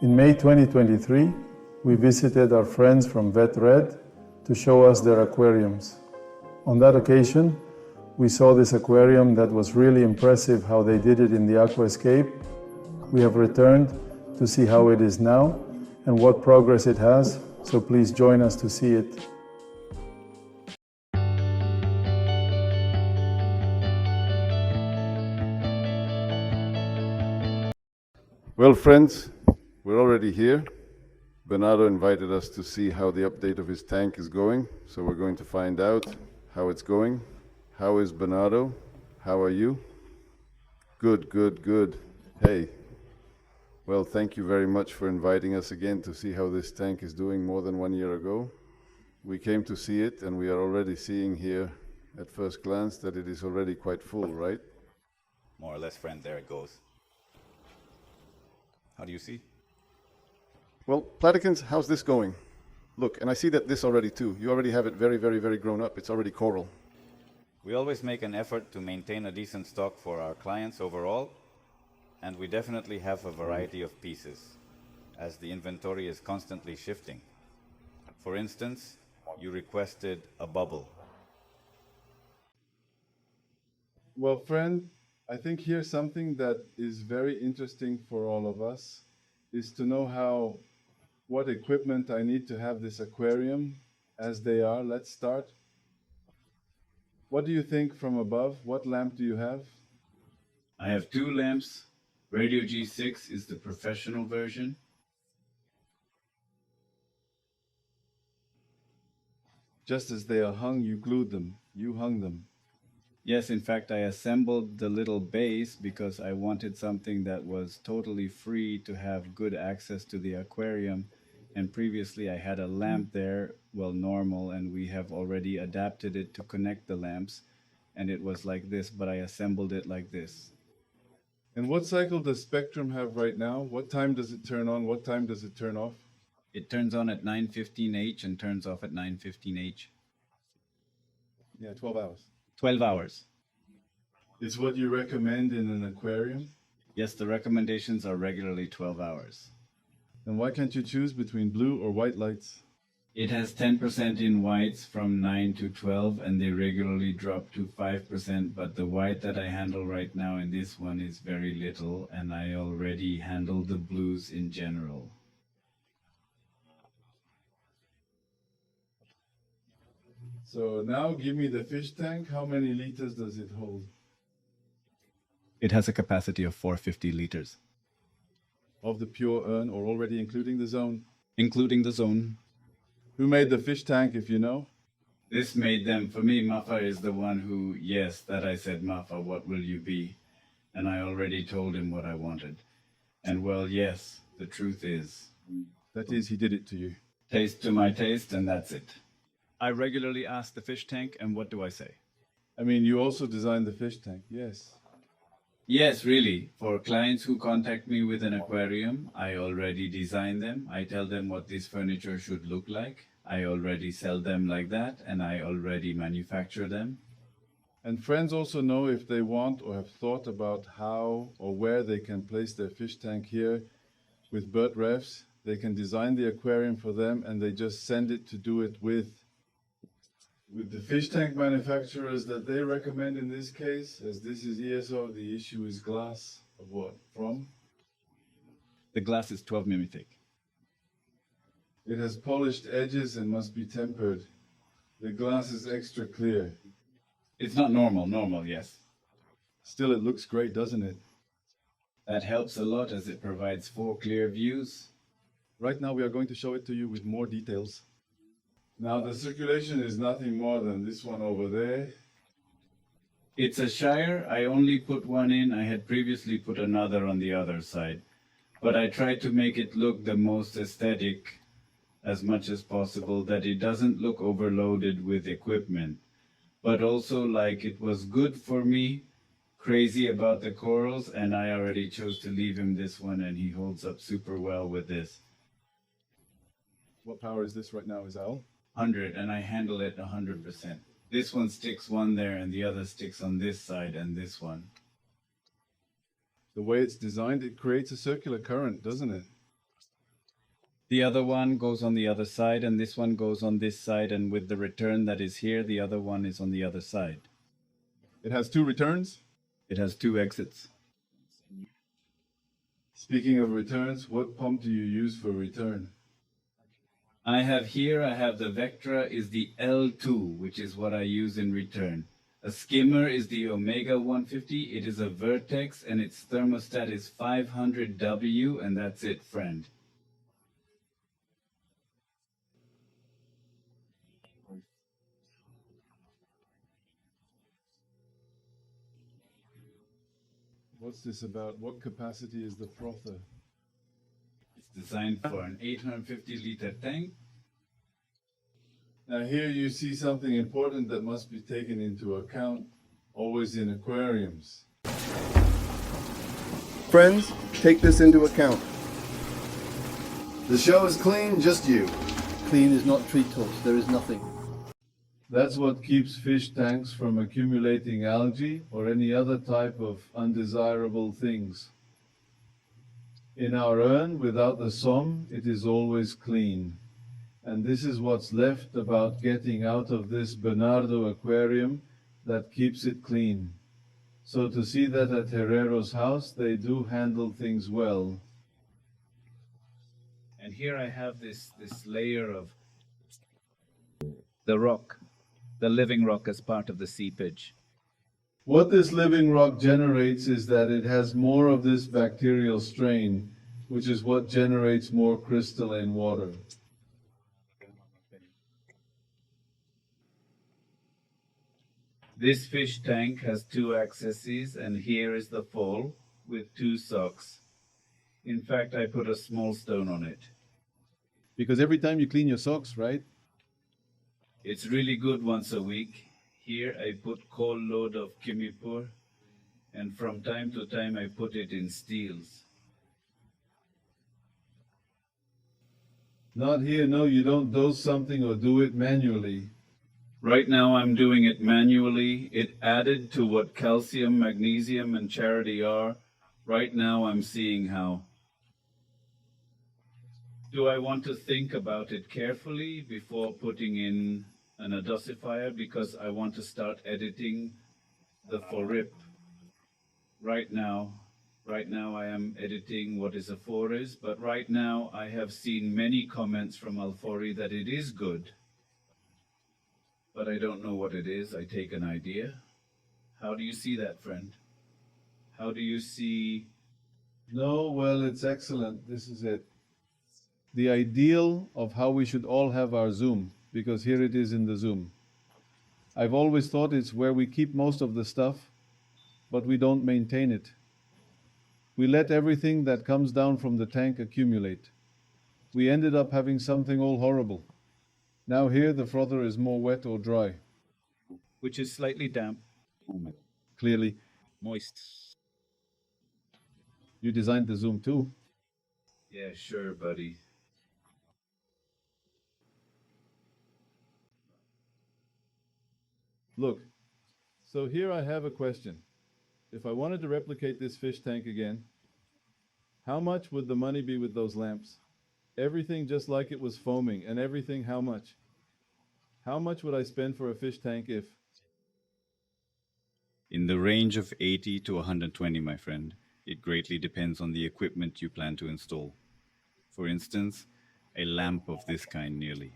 In May 2023, we visited our friends from Bedsreef to show us their aquariums. On that occasion, we saw this aquarium that was really impressive how they did it in the aquascape. We have returned to see how it is now and what progress it has, so please join us to see it. Well, friends, we're already here. Bernardo invited us to see how the update of his tank is going, so we're going to find out how it's going. How is Bernardo? How are you? Good, good, good. Hey, well, thank you very much for inviting us again to see how this tank is doing more than 1 year ago. We came to see it, and we are already seeing here at first glance that it is already quite full, right? More or less, friend, there it goes. How do you see? Well, Platycans, how's this going? Look, and I see that this already too. You already have it very, very, very grown up. It's already coral. We always make an effort to maintain a decent stock for our clients overall, and we definitely have a variety of pieces, as the inventory is constantly shifting. For instance, you requested a bubble. Well, friend, I think here's something that is very interesting for all of us, is to know what equipment I need to have this aquarium as they are. Let's start. What do you think from above? What lamp do you have? I have 2 lamps. Radion G6 is the professional version. Just as they are hung, you glued them. You hung them. Yes, in fact, I assembled the little base because I wanted something that was totally free to have good access to the aquarium. And previously I had a lamp there, well, normal, and we have already adapted it to connect the lamps. And it was like this, but I assembled it like this. And what cycle does Spectrum have right now? What time does it turn on? What time does it turn off? It turns on at 9:15H and turns off at 9:15H. Yeah, 12 hours. 12 hours. Is what you recommend in an aquarium? Yes, the recommendations are regularly 12 hours. Then why can't you choose between blue or white lights? It has 10% in whites from 9 to 12, and they regularly drop to 5%, but the white that I handle right now in this one is very little, and I already handle the blues in general. So now give me the fish tank. How many liters does it hold? It has a capacity of 450 liters. Of the pure urn, or already including the zone? Including the zone. Who made the fish tank, if you know? This made them. For me, Mafa is the one who, yes, that I said, Mafa, what will you be? And I already told him what I wanted. And well, yes, the truth is. That is, he did it to you. Taste to my taste, and that's it. I regularly ask the fish tank, and what do I say? I mean, you also designed the fish tank, yes. Yes, really. For clients who contact me with an aquarium, I already design them. I tell them what this furniture should look like. I already sell them like that, and I already manufacture them. And friends also know if they want or have thought about how or where they can place their fish tank here with Bedsreef. They can design the aquarium for them, and they just send it to do it with the fish tank manufacturers that they recommend in this case. As this is ESO, the issue is glass of what? From? The glass is 12 mm thick. It has polished edges and must be tempered. The glass is extra clear. It's not normal, yes. Still, it looks great, doesn't it? That helps a lot as it provides 4 clear views. Right now we are going to show it to you with more details. Now the circulation is nothing more than this one over there. It's a Shire. I only put one in. I had previously put another on the other side. But I tried to make it look the most aesthetic as much as possible, that it doesn't look overloaded with equipment. But also, like, it was good for me, crazy about the corals, and I already chose to leave him this one, and he holds up super well with this. What power is this right now, is Al? 100, and I handle it 100%. This one sticks one there, and the other sticks on this side, and this one. The way it's designed, it creates a circular current, doesn't it? The other one goes on the other side, and this one goes on this side, and with the return that is here, the other one is on the other side. It has two returns? It has two exits. Speaking of returns, what pump do you use for return? I have the Vectra is the L2, which is what I use in return. A skimmer is the Omega 150. It is a Vertex, and its thermostat is 500W, and that's it, friend. What's this about? What capacity is the frother? It's designed for an 850-liter tank. Now here you see something important that must be taken into account, always in aquariums. Friends, take this into account. The show is clean, just you. Clean is not treetops, there is nothing. That's what keeps fish tanks from accumulating algae or any other type of undesirable things. In our urn, without the Sump, it is always clean. And this is what's left about getting out of this Bernardo aquarium that keeps it clean. So to see that at Herrero's house, they do handle things well. And here I have this layer of the rock, the living rock as part of the seepage. What this living rock generates is that it has more of this bacterial strain, which is what generates more crystalline water. This fish tank has two accesses, and here is the fall with two socks. In fact, I put a small stone on it. Because every time you clean your socks, right? It's really good once a week. Here I put coal load of kimipur, and from time to time I put it in steels. Not here, no, you don't dose something or do it manually. Right now I'm doing it manually. It added to what calcium, magnesium, and charity are. Right now I'm seeing how. Do I want to think about it carefully before putting in an adocifier? Because I want to start editing the forip. Right now I am editing what is a foris, but right now I have seen many comments from Alfori that it is good. But I don't know what it is. I take an idea. How do you see that, friend? How do you see? No, well, it's excellent. This is it. The ideal of how we should all have our Zoom, because here it is in the Zoom. I've always thought it's where we keep most of the stuff, but we don't maintain it. We let everything that comes down from the tank accumulate. We ended up having something all horrible. Now here the frother is more wet or dry. Which is slightly damp. Clearly. Moist. You designed the Zoom too. Yeah, sure, buddy. Look, so here I have a question. If I wanted to replicate this fish tank again, how much would the money be with those lamps? Everything just like it was foaming, and everything how much? How much would I spend for a fish tank if? In the range of 80 to 120, my friend. It greatly depends on the equipment you plan to install. For instance, a lamp of this kind nearly.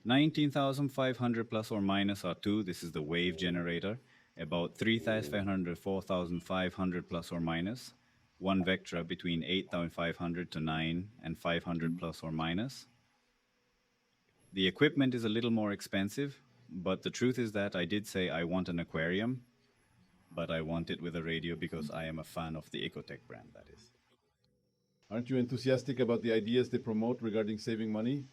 19,500 plus or minus R2, this is the wave generator. About 3,500, 4,500 plus or minus. One Vectra between 8,500 to 9 and 500 plus or minus. The equipment is a little more expensive, but the truth is that I did say I want an aquarium, but I want it with a radio because I am a fan of the Ecotech brand, that is. Aren't you enthusiastic about the ideas they promote regarding saving money?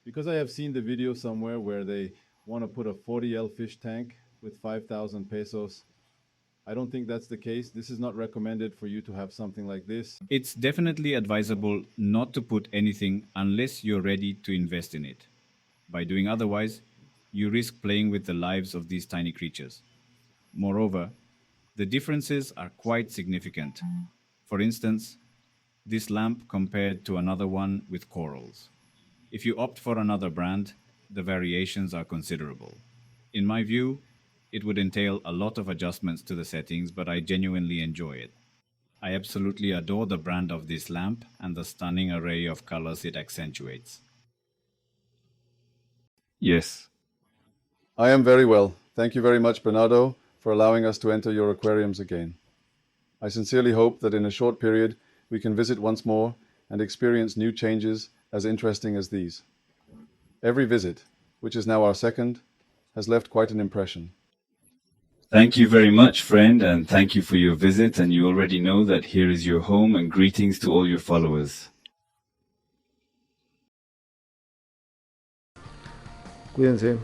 Because I have seen the video somewhere where they want to put a 40L fish tank with 5,000 pesos. I don't think that's the case. This is not recommended for you to have something like this. It's definitely advisable not to put anything unless you're ready to invest in it. By doing otherwise, you risk playing with the lives of these tiny creatures. Moreover, the differences are quite significant. For instance, this lamp compared to another one with corals. If you opt for another brand, the variations are considerable. In my view, it would entail a lot of adjustments to the settings, but I genuinely enjoy it. I absolutely adore the brand of this lamp and the stunning array of colors it accentuates. Yes. I am very well. Thank you very much, Bernardo, for allowing us to enter your aquariums again. I sincerely hope that in a short period we can visit once more and experience new changes as interesting as these. Every visit, which is now our second, has left quite an impression. Thank you very much, friend, and thank you for your visit, and you already know that here is your home, and greetings to all your followers. Cuídense.